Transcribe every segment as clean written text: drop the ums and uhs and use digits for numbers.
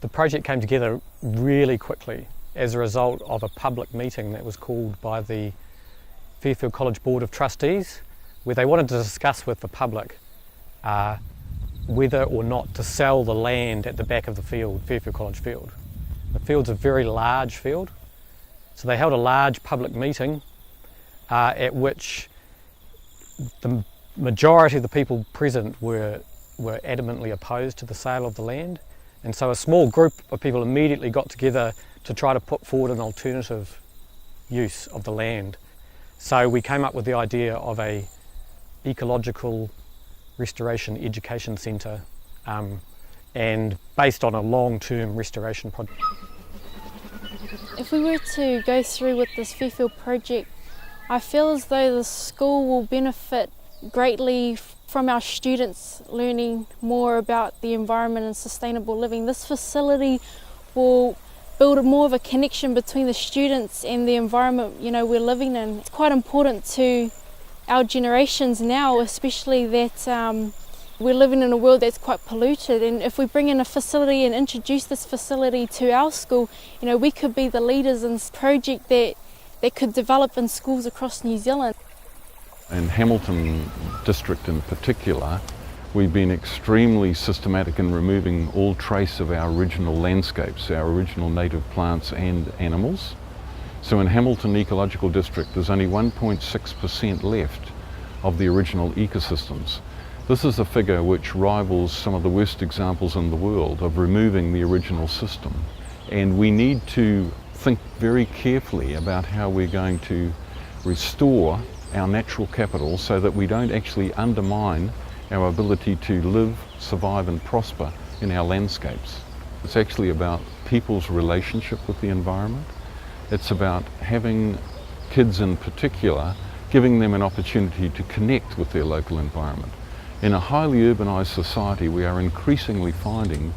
The project came together really quickly as a result of a public meeting that was called by the Fairfield College Board of Trustees, where they wanted to discuss with the public whether or not to sell the land at the back of the field, Fairfield College field. The field's a very large field, so they held a large public meeting at which the majority of the people present were adamantly opposed to the sale of the land, and so a small group of people immediately got together to try to put forward an alternative use of the land. So we came up with the idea of a ecological restoration education centre, and based on a long-term restoration project. If we were to go through with this Fairfield project, I feel as though the school will benefit greatly from our students learning more about the environment and sustainable living. This facility will build more of a connection between the students and the environment we're living in. It's quite important to our generations now, especially that we're living in a world that's quite polluted, and if we bring in a facility and introduce this facility to our school, we could be the leaders in this project that could develop in schools across New Zealand. In Hamilton district in particular, we've been extremely systematic in removing all trace of our original landscapes, our original native plants and animals. So in Hamilton Ecological District, there's only 1.6% left of the original ecosystems. This is a figure which rivals some of the worst examples in the world of removing the original system. And we need to think very carefully about how we're going to restore our natural capital so that we don't actually undermine our ability to live, survive and prosper in our landscapes. It's actually about people's relationship with the environment. It's about having kids in particular, giving them an opportunity to connect with their local environment. In a highly urbanised society, we are increasingly finding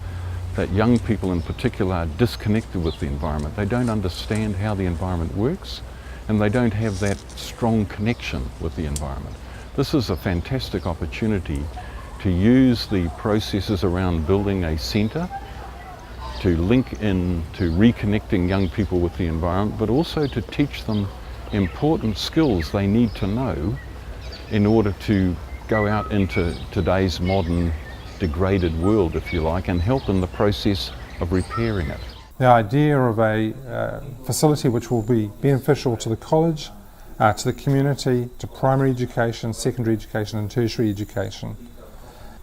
that young people in particular are disconnected with the environment. They don't understand how the environment works, and they don't have that strong connection with the environment. This is a fantastic opportunity to use the processes around building a centre to link in to reconnecting young people with the environment, but also to teach them important skills they need to know in order to go out into today's modern degraded world, if you like, and help in the process of repairing it. The idea of a facility which will be beneficial to the college, to the community, to primary education, secondary education and tertiary education.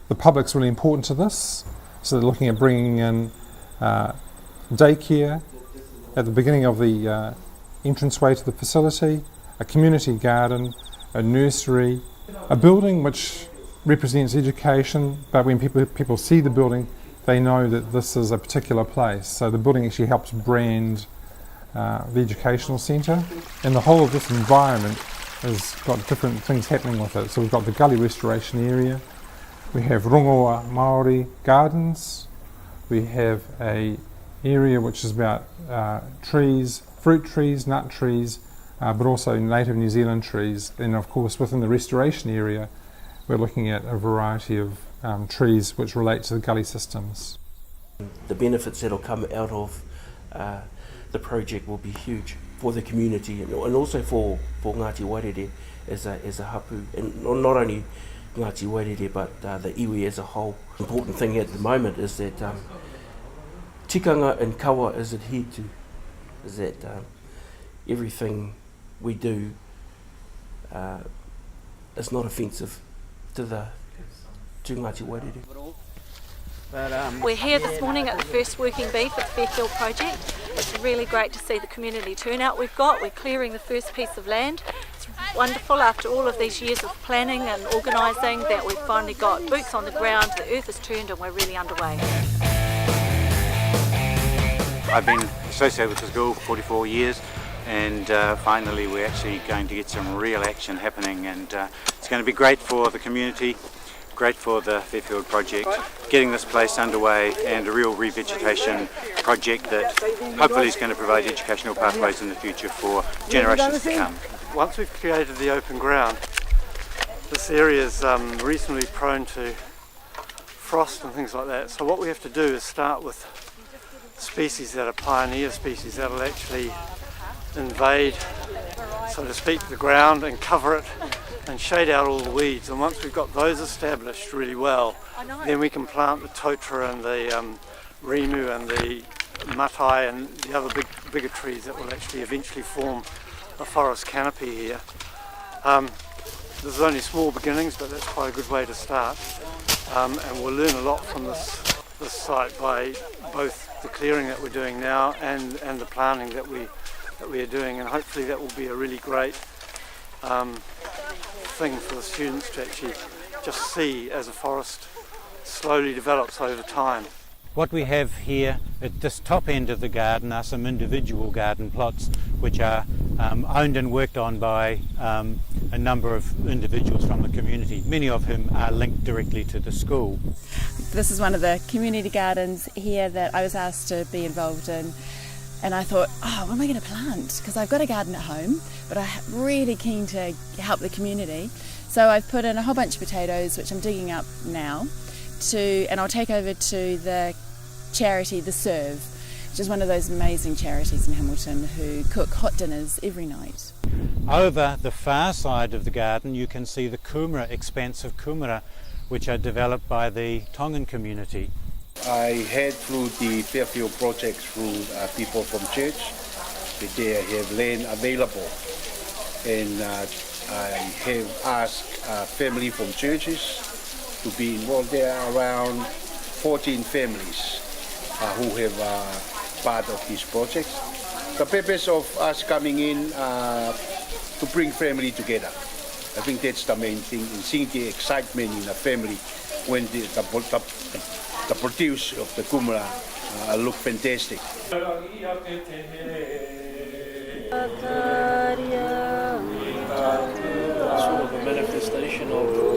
The public's really important to this, so they're looking at bringing in daycare at the beginning of the entranceway to the facility, a community garden, a nursery, a building which represents education, but when people see the building, they know that this is a particular place. So the building actually helps brand the educational centre, and the whole of this environment has got different things happening with it. So we've got the gully restoration area, we have Rongoa Māori gardens, we have a area which is about trees, fruit trees, nut trees, but also native New Zealand trees. And of course within the restoration area we're looking at a variety of trees which relate to the gully systems. The benefits that will come out of the project will be huge for the community and also for Ngāti Wairere as a hapu, and not only Ngāti Wairere but the iwi as a whole. The important thing at the moment is that tikanga and kawa is adhered to, is that everything we do is not offensive to Ngāti Wairere. We're here this morning at the first working bee for the Fairfield Project. It's really great to see the community turnout we've got. We're clearing the first piece of land. It's wonderful after all of these years of planning and organising that we've finally got boots on the ground, the earth is turned and we're really underway. I've been associated with the school for 44 years and finally we're actually going to get some real action happening, and it's going to be great for the community, great for the Fairfield Project, getting this place underway, and a real revegetation project that hopefully is going to provide educational pathways in the future for generations to come. Once we've created the open ground, this area is reasonably prone to frost and things like that, so what we have to do is start with species that are pioneer species that will actually invade, so to speak, the ground and cover it and shade out all the weeds. And once we've got those established really well, then we can plant the totara and the rimu and the matai and the other bigger trees that will actually eventually form a forest canopy here. This is only small beginnings, but that's quite a good way to start. And we'll learn a lot from this site by both the clearing that we're doing now and the planting that we are doing, and hopefully that will be a really great thing for the students to actually just see as a forest slowly develops over time. What we have here at this top end of the garden are some individual garden plots which are owned and worked on by a number of individuals from the community, many of whom are linked directly to the school. This is one of the community gardens here that I was asked to be involved in, and I thought, what am I going to plant? Because I've got a garden at home, but I'm really keen to help the community. So I've put in a whole bunch of potatoes, which I'm digging up now, and I'll take over to the charity, The Serve, which is one of those amazing charities in Hamilton who cook hot dinners every night. Over the far side of the garden you can see the kumara, expansive kumara, which are developed by the Tongan community. I heard through the Fairfield Project through people from church that they have land available, and I have asked family from churches to be involved. There are around 14 families who have part of this project. The purpose of us coming in to bring family together. I think that's the main thing, in seeing the excitement in the family when the produce of the kumara look fantastic. Sort of a manifestation of